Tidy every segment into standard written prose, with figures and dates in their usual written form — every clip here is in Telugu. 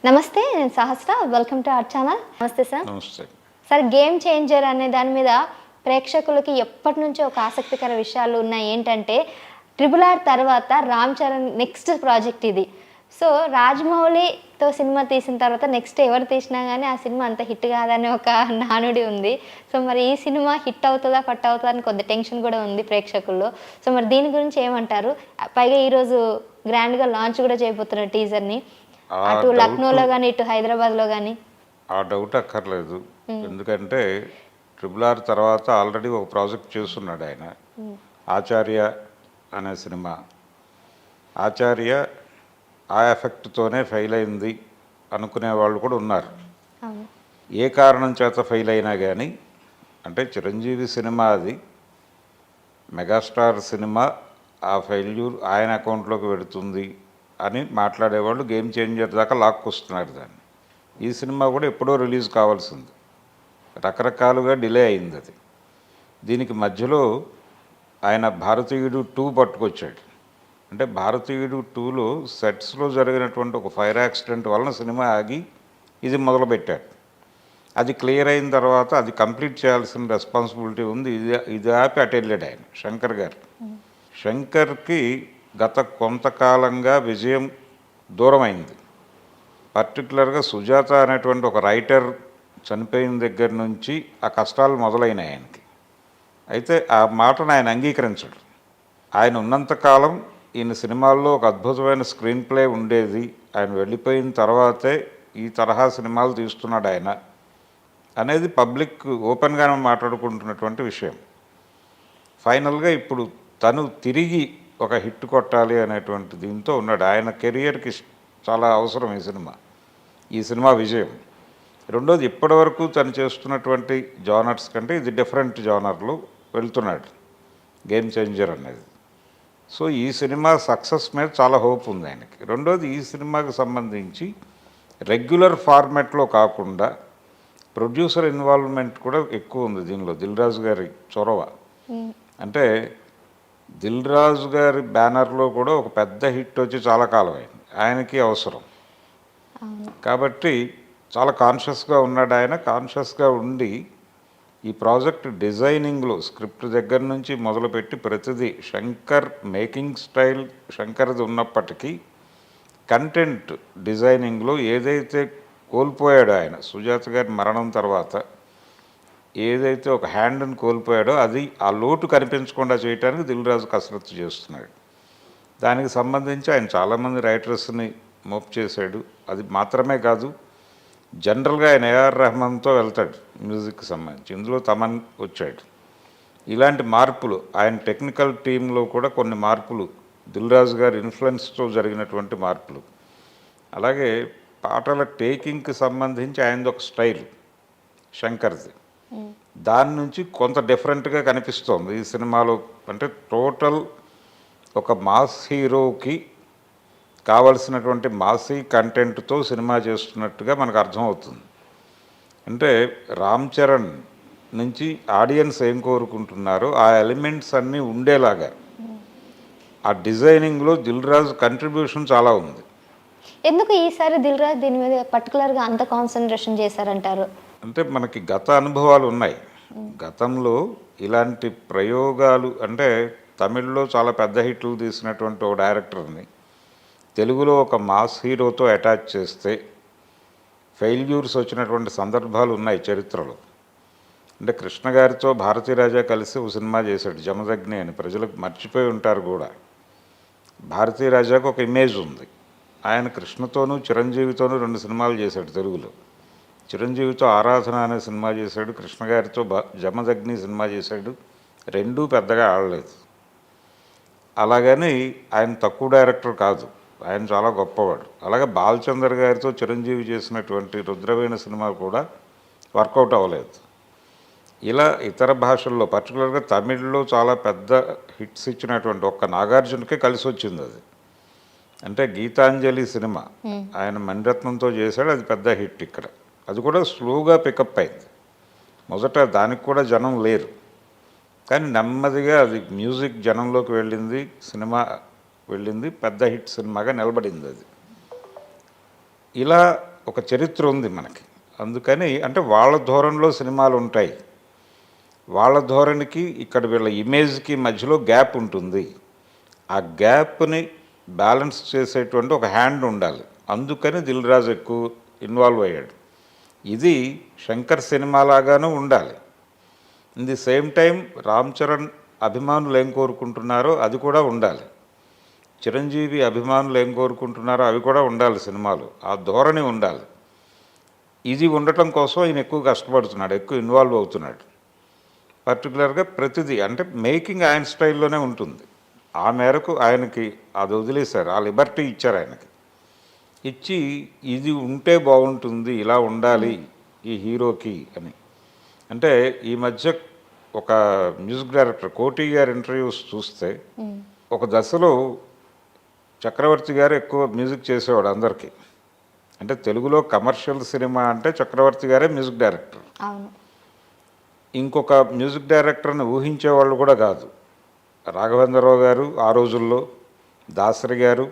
నమస్తే, నేను Sahasra. Welcome to our channel. నమస్తే సార్. నమస్తే. సార్, గేమ్ చేంజర్ అనే దాని మీద ప్రేక్షకులకి ఎప్పటి నుంచో ఒక ఆసక్తికర విషయాలు ఉన్నాయి. ఏంటంటే ట్రిపుల్ ఆర్ తర్వాత రామ్ చరణ్ నెక్స్ట్ ప్రాజెక్ట్ ఇది. సో రాజమౌళితో సినిమా తీసిన తర్వాత నెక్స్ట్ ఎవరు తీసినా కానీ ఆ సినిమా అంత హిట్ కాదని ఒక నానుడి ఉంది. సో మరి ఈ సినిమా హిట్ అవుతుందా కట్ అవుతుందా అని కొంత టెన్షన్ కూడా ఉంది ప్రేక్షకుల్లో. సో మరి దీని గురించి ఏమంటారు? పైగా ఈరోజు గ్రాండ్గా లాంచ్ కూడా చేయబోతున్నారు టీజర్ని, అటు లక్నోలో కానీ ఇటు హైదరాబాద్లో కానీ. ఆ డౌట్ అక్కర్లేదు. ఎందుకంటే ట్రిపుల్ ఆర్ తర్వాత ఆల్రెడీ ఒక ప్రాజెక్ట్ చేస్తున్నాడు ఆయన, ఆచార్య అనే సినిమా. ఆచార్య ఆ ఎఫెక్ట్తోనే ఫెయిల్ అయింది అనుకునే వాళ్ళు కూడా ఉన్నారు. ఏ కారణం చేత ఫెయిల్ అయినా కానీ, అంటే చిరంజీవి సినిమా అది, మెగాస్టార్ సినిమా, ఆ ఫెయిల్యూర్ ఆయన అకౌంట్లోకి పెడుతుంది అని మాట్లాడేవాళ్ళు గేమ్ చేంజర్ దాకా లాక్కొస్తున్నారు దాన్ని. ఈ సినిమా కూడా ఎప్పుడో రిలీజ్ కావాల్సింది, రకరకాలుగా డిలే అయింది అది. దీనికి మధ్యలో ఆయన భారతీయుడు 2 పట్టుకొచ్చాడు. అంటే భారతీయుడు 2లో సెట్స్లో జరిగినటువంటి ఒక ఫైర్ యాక్సిడెంట్ వలన సినిమా ఆగి ఇది మొదలుపెట్టాడు. అది క్లియర్ అయిన తర్వాత అది కంప్లీట్ చేయాల్సిన రెస్పాన్సిబిలిటీ ఉంది. ఇది ఆపి అటు వెళ్ళాడు ఆయన, శంకర్ గారు. శంకర్కి గత కొంతకాలంగా విజయం దూరమైంది. పర్టికులర్గా సుజాత అనేటువంటి ఒక రైటర్ చనిపోయిన దగ్గర నుంచి ఆ కష్టాలు మొదలైనాయి ఆయనకి. అయితే ఆ మాటను ఆయన అంగీకరించడు. ఆయన ఉన్నంతకాలం ఈయన సినిమాల్లో ఒక అద్భుతమైన స్క్రీన్ ప్లే ఉండేది, ఆయన వెళ్ళిపోయిన తర్వాతే ఈ తరహా సినిమాలు తీస్తున్నాడు ఆయన అనేది పబ్లిక్ ఓపెన్గానే మాట్లాడుకుంటున్నటువంటి విషయం. ఫైనల్గా ఇప్పుడు తను తిరిగి ఒక హిట్ కొట్టాలి అనేటువంటి దీంతో ఉన్నాడు. ఆయన కెరియర్కి చాలా అవసరం ఈ సినిమా విజయం. రెండోది, ఇప్పటివరకు తను చేస్తున్నటువంటి జానర్స్ కంటే ఇది డిఫరెంట్ జానర్లో వెళ్తున్నాడు గేమ్ చేంజర్ అనేది. సో ఈ సినిమా సక్సెస్ మీద చాలా హోప్ ఉంది ఆయనకి. రెండోది, ఈ సినిమాకి సంబంధించి రెగ్యులర్ ఫార్మాట్లో కాకుండా ప్రొడ్యూసర్ ఇన్వాల్వ్మెంట్ కూడా ఎక్కువ ఉంది దీనిలో. దిల్ రాజు గారి చొరవ. అంటే దిల్ రాజు గారి బ్యానర్లో కూడా ఒక పెద్ద హిట్ వచ్చి చాలా కాలం అయింది, ఆయనకి అవసరం. కాబట్టి చాలా కాన్షియస్గా ఉన్నాడు ఆయన. కాన్షియస్గా ఉండి ఈ ప్రాజెక్ట్ డిజైనింగ్లో స్క్రిప్ట్ దగ్గర నుంచి మొదలుపెట్టి ప్రతిదీ శంకర్ మేకింగ్ స్టైల్ శంకర్ది ఉన్నప్పటికీ కంటెంట్ డిజైనింగ్లో ఏదైతే కోల్పోయాడో ఆయన సుజాత గారి మరణం తర్వాత, ఏదైతే ఒక హ్యాండ్ని కోల్పోయాడో అది ఆ లోటు కనిపించకుండా చేయడానికి దిల్ రాజు కసరత్తు చేస్తున్నాడు. దానికి సంబంధించి ఆయన చాలామంది రైటర్స్ని మోప్ చేశాడు. అది మాత్రమే కాదు, జనరల్గా ఆయన ఏఆర్ రెహమాన్తో వెళ్తాడు మ్యూజిక్కి సంబంధించి. ఇందులో తమన్ వచ్చాడు. ఇలాంటి మార్పులు ఆయన టెక్నికల్ టీంలో కూడా కొన్ని మార్పులు, దిల్ రాజు గారి ఇన్ఫ్లుయెన్స్తో జరిగినటువంటి మార్పులు. అలాగే పాటల టేకింగ్కి సంబంధించి ఆయనది ఒక స్టైల్ శంకర్ది, దాని నుంచి కొంత డిఫరెంట్గా కనిపిస్తోంది ఈ సినిమాలో. అంటే టోటల్ ఒక మాస్ హీరోకి కావలసినటువంటి మాసీ కంటెంట్తో సినిమా చేస్తున్నట్టుగా మనకు అర్థమవుతుంది. అంటే రామ్ చరణ్ నుంచి ఆడియన్స్ ఏం కోరుకుంటున్నారో ఆ ఎలిమెంట్స్ అన్నీ ఉండేలాగా ఆ డిజైనింగ్లో దిల్ రాజు కంట్రిబ్యూషన్ చాలా ఉంది. ఎందుకు ఈసారి దిల్ రాజు దీని మీద పర్టికులర్గా అంత కాన్సన్ట్రేషన్ చేశారంటారు? అంటే మనకి గత అనుభవాలు ఉన్నాయి. గతంలో ఇలాంటి ప్రయోగాలు, అంటే తమిళ్లో చాలా పెద్ద హిట్లు తీసినటువంటి ఒక డైరెక్టర్ని తెలుగులో ఒక మాస్ హీరోతో అటాచ్ చేస్తే ఫెయిల్యూర్స్ వచ్చినటువంటి సందర్భాలు ఉన్నాయి చరిత్రలో. అంటే కృష్ణ గారితో భారతీరాజా కలిసి ఒక సినిమా చేశాడు, జమదగ్ని అని. ప్రజలకు మర్చిపోయి ఉంటారు కూడా. భారతీరాజాకు ఒక ఇమేజ్ ఉంది. ఆయన కృష్ణతోనూ చిరంజీవితోనూ 2 సినిమాలు చేశాడు తెలుగులో. చిరంజీవితో ఆరాధన అనే సినిమా చేశాడు, కృష్ణ గారితో జమదగ్ని సినిమా చేశాడు. రెండూ పెద్దగా ఆడలేదు. అలాగని ఆయన తక్కువ డైరెక్టర్ కాదు, ఆయన చాలా గొప్పవాడు. అలాగే బాలచందర్ గారితో చిరంజీవి చేసినటువంటి రుద్రవీణ సినిమా కూడా వర్కౌట్ అవ్వలేదు. ఇలా ఇతర భాషల్లో, పర్టికులర్గా తమిళ్లో చాలా పెద్ద హిట్స్ ఇచ్చినటువంటి ఒక్క నాగార్జునకే కలిసి వచ్చింది అది. అంటే గీతాంజలి సినిమా ఆయన మణిరత్నంతో చేశాడు, అది పెద్ద హిట్ ఇక్కడ. అది కూడా స్లోగా పికప్ అయింది. మొదట దానికి కూడా జనం లేరు, కానీ నెమ్మదిగా అది మ్యూజిక్ జనంలోకి వెళ్ళింది, సినిమా వెళ్ళింది, పెద్ద హిట్ సినిమాగా నిలబడింది అది. ఇలా ఒక చరిత్ర ఉంది మనకి. అందుకని అంటే వాళ్ళ ధోరణిలో సినిమాలు ఉంటాయి, వాళ్ళ ధోరణికి ఇక్కడ వీళ్ళ ఇమేజ్కి మధ్యలో గ్యాప్ ఉంటుంది. ఆ గ్యాప్ని బ్యాలెన్స్ చేసేటువంటి ఒక హ్యాండ్ ఉండాలి. అందుకని దిల్ రాజు ఎక్కువ ఇన్వాల్వ్ అయ్యాడు. ఇది శంకర్ సినిమా లాగాను ఉండాలి. In the same time Ram Charan అభిమానులు ఏం కోరుకుంటున్నారో అది కూడా ఉండాలి. చిరంజీవి అభిమానులు ఏం కోరుకుంటున్నారో అవి కూడా ఉండాలి సినిమాలు. ఆ ధోరణి ఉండాలి. ఇది ఉండటం కోసం ఆయన ఎక్కువ కష్టపడుతున్నాడు, ఎక్కువ ఇన్వాల్వ్ అవుతున్నాడు. పర్టికులర్గా ప్రతిదీ అంటే మేకింగ్ ఆయన స్టైల్లోనే ఉంటుంది. ఆ మేరకు ఆయనకి అది వదిలేశారు, ఆ లిబర్టీ ఇచ్చారు ఆయనకి. ఇచ్చి ఇది ఉంటే బాగుంటుంది, ఇలా ఉండాలి ఈ హీరోకి అని. అంటే ఈ మధ్య ఒక మ్యూజిక్ డైరెక్టర్ కోటి గారి ఇంటర్వ్యూస్ చూస్తే ఒక దశలో చక్రవర్తి గారు ఎక్కువ మ్యూజిక్ చేసేవాడు అందరికీ. అంటే తెలుగులో కమర్షియల్ సినిమా అంటే చక్రవర్తి గారే మ్యూజిక్ డైరెక్టర్. ఇంకొక మ్యూజిక్ డైరెక్టర్ని ఊహించేవాళ్ళు కూడా కాదు. రాఘవేంద్రరావు గారు ఆ రోజుల్లో, దాసరి గారు,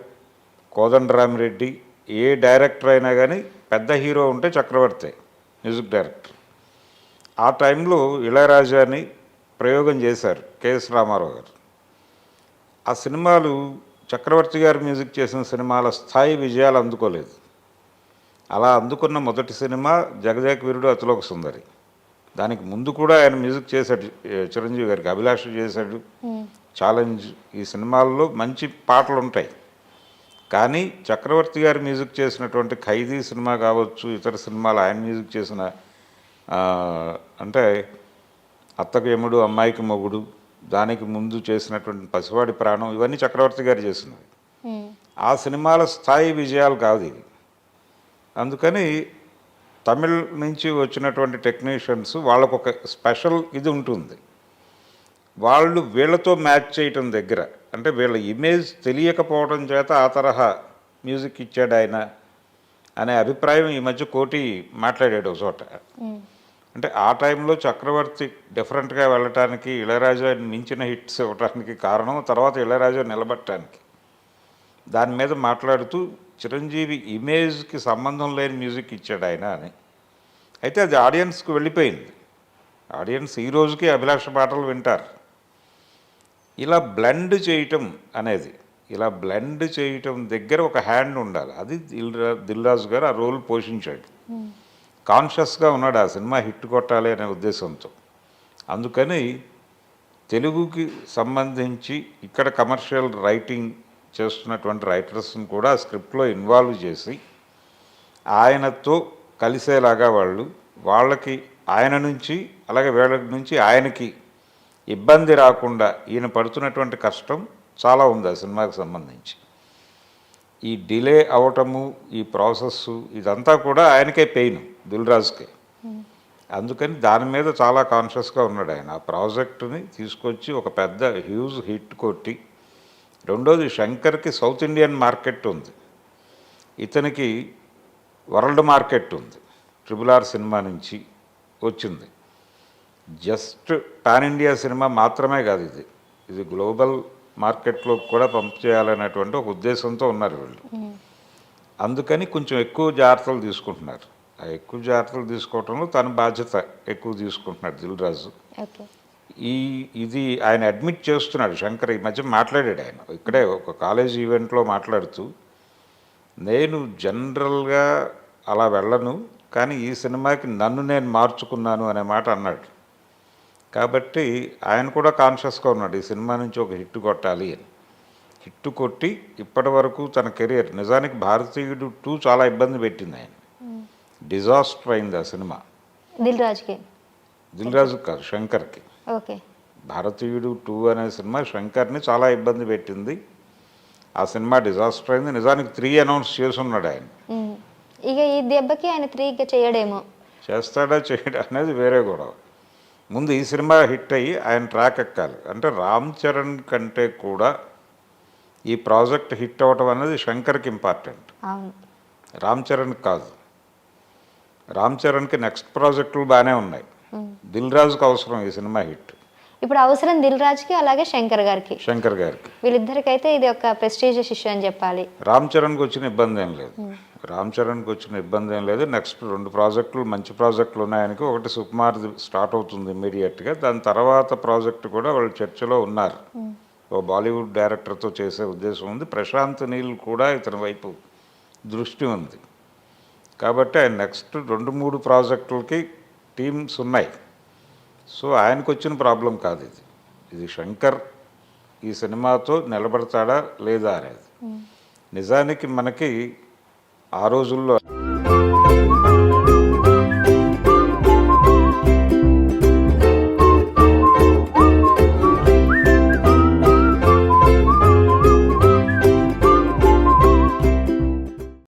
కోదండరామిరెడ్డి, ఏ డైరెక్టర్ అయినా కానీ పెద్ద హీరో ఉంటే చక్రవర్తి మ్యూజిక్ డైరెక్టర్. ఆ టైంలో ఇళయరాజాని ప్రయోగం చేశారు కెఎస్ రామారావు గారు. ఆ సినిమాలు చక్రవర్తి గారు మ్యూజిక్ చేసిన సినిమాల స్థాయి విజయాలు అందుకోలేదు. అలా అందుకున్న మొదటి సినిమా జగదేక వీరుడు అతిలోక సుందరి. దానికి ముందు కూడా ఆయన మ్యూజిక్ చేశాడు, చిరంజీవి గారికి అభిలాష చేశాడు, ఛాలెంజ్. ఈ సినిమాల్లో మంచి పాటలు ఉంటాయి. కానీ చక్రవర్తి గారు మ్యూజిక్ చేసినటువంటి ఖైదీ సినిమా కావచ్చు, ఇతర సినిమాలు ఆయన మ్యూజిక్ చేసిన అంటే అత్తకు యముడు అమ్మాయికి మొగుడు, దానికి ముందు చేసినటువంటి పసివాడి ప్రాణం, ఇవన్నీ చక్రవర్తి గారు చేసినవి. ఆ సినిమాల స్థాయి విజయాలు కాదు ఇవి. అందుకని తమిళ్ నుంచి వచ్చినటువంటి టెక్నీషియన్స్ వాళ్ళకు ఒక స్పెషల్ ఇది ఉంటుంది. వాళ్ళు వీళ్ళతో మ్యాచ్ చేయటం దగ్గర అంటే వీళ్ళ ఇమేజ్ తెలియకపోవడం చేత ఆ తరహా మ్యూజిక్ ఇచ్చాడు ఆయన అనే అభిప్రాయం ఈ మధ్య కోటి మాట్లాడాడు ఒక చోట. అంటే ఆ టైంలో చక్రవర్తి డిఫరెంట్గా వెళ్ళటానికి, ఇళయరాజా మించిన హిట్స్ ఇవ్వటానికి కారణం తర్వాత ఇళయరాజా నిలబట్టడానికి. దాని మీద మాట్లాడుతూ చిరంజీవి ఇమేజ్కి సంబంధం లేని మ్యూజిక్ ఇచ్చాడు ఆయన అని. అయితే అది ఆడియన్స్కి వెళ్ళిపోయింది. ఆడియన్స్ ఈ రోజుకి అభిలాష పాటలు వింటారు. ఇలా బ్లెండ్ చేయటం అనేది, ఇలా బ్లెండ్ చేయటం దగ్గర ఒక హ్యాండ్ ఉండాలి. అది దిల్ రాజు గారు ఆ రోల్ పోషించాడు. కాన్షియస్గా ఉన్నాడు ఆ సినిమా హిట్ కొట్టాలి అనే ఉద్దేశంతో. అందుకని తెలుగుకి సంబంధించి ఇక్కడ కమర్షియల్ రైటింగ్ చేస్తున్నటువంటి రైటర్స్ని కూడా స్క్రిప్ట్లో ఇన్వాల్వ్ చేసి ఆయనతో కలిసేలాగా వాళ్ళకి ఆయన నుంచి అలాగే వీళ్ళ నుంచి ఆయనకి ఇబ్బంది రాకుండా ఈయన పడుతున్నటువంటి కష్టం చాలా ఉంది ఆ సినిమాకి సంబంధించి. ఈ డిలే అవటము, ఈ ప్రాసెస్సు, ఇదంతా కూడా ఆయనకే పెయిన్, దిల్ రాజుకే. అందుకని దాని మీద చాలా కాన్షియస్గా ఉన్నాడు ఆయన. ఆ ప్రాజెక్టుని తీసుకొచ్చి ఒక పెద్ద హ్యూజ్ హిట్ కొట్టి, రెండోది శంకర్కి సౌత్ ఇండియన్ మార్కెట్ ఉంది, ఇతనికి వరల్డ్ మార్కెట్ ఉంది. RRR సినిమా నుంచి వచ్చింది. జస్ట్ పాన్ ఇండియా సినిమా మాత్రమే కాదు ఇది, ఇది గ్లోబల్ మార్కెట్లో కూడా పంప్ చేయాలనేటువంటి ఒక ఉద్దేశంతో ఉన్నారు వీళ్ళు. అందుకని కొంచెం ఎక్కువ జాగ్రత్తలు తీసుకుంటున్నారు. ఆ ఎక్కువ జాగ్రత్తలు తీసుకోవటంలో తన బాధ్యత ఎక్కువ తీసుకుంటున్నాడు దిల్ రాజు. ఇది ఆయన అడ్మిట్ చేస్తున్నాడు. శంకర్ ఈ మధ్య మాట్లాడాడు ఆయన ఇక్కడే ఒక కాలేజ్ ఈవెంట్లో మాట్లాడుతూ, నేను జనరల్గా అలా వెళ్ళను, కానీ ఈ సినిమాకి నన్ను నేను మార్చుకున్నాను అనే మాట అన్నాడు. కాబట్టి ఆయన కూడా కాన్షియస్గా ఉన్నాడు ఈ సినిమా నుంచి ఒక హిట్ కొట్టాలి అని. హిట్ కొట్టి ఇప్పటి వరకు తన కెరియర్, నిజానికి భారతీయుడు 2 చాలా ఇబ్బంది పెట్టింది ఆయన. డిజాస్టర్ అయింది ఆ సినిమా. దిల్ రాజు కాదు, శంకర్కి. భారతీయుడు 2 అనే సినిమా శంకర్ని చాలా ఇబ్బంది పెట్టింది. ఆ సినిమా డిజాస్టర్ అయింది. నిజానికి 3 అనౌన్స్ చేసున్నాడు ఆయన. ఇక ఈ దెబ్బకి ఆయన 3 చేయడేమో, చేస్తాడా చేయడా అనేది వేరే గొడవ. ముందు ఈ సినిమా హిట్ అయ్యి ఆయన ట్రాక్ ఎక్కాలి. అంటే రామ్ చరణ్ కంటే కూడా ఈ ప్రాజెక్ట్ హిట్ అవ్వటం అనేది శంకర్కి ఇంపార్టెంట్, రామ్ చరణ్కి కాదు. రామ్ చరణ్కి నెక్స్ట్ ప్రాజెక్టులు బాగానే ఉన్నాయి, దిల్ రాజుకి అవసరం ఈ సినిమా హిట్. ఇప్పుడు అవసరం దిల్ రాజుకి అలాగే శంకర్ గారికి. శంకర్ గారికి. వీళ్ళిద్దరికైతే ఇది ఒక ప్రెస్టీజియస్ ఇష్యూ అని చెప్పాలి. రామ్ చరణ్కి వచ్చిన ఇబ్బంది ఏం లేదు. రామ్ చరణ్కి వచ్చిన ఇబ్బంది ఏం లేదు. నెక్స్ట్ 2 ప్రాజెక్టులు మంచి ప్రాజెక్టులు ఉన్నాయనికి. ఒకటి సుకుమార్ స్టార్ట్ అవుతుంది ఇమీడియట్గా. దాని తర్వాత ప్రాజెక్ట్ కూడా వాళ్ళు చర్చలో ఉన్నారు. ఓ బాలీవుడ్ డైరెక్టర్తో చేసే ఉద్దేశం ఉంది. ప్రశాంత్ నీల్ కూడా ఇతని వైపు దృష్టి ఉంది. కాబట్టి ఆయన నెక్స్ట్ 2-3 ప్రాజెక్టులకి టీమ్స్ ఉన్నాయి. సో ఆయనకు వచ్చిన ప్రాబ్లం కాదు ఇది. ఇది శంకర్ ఈ సినిమాతో నిలబడతాడా లేదా అనేది. నిజానికి మనకి ఆ రోజుల్లో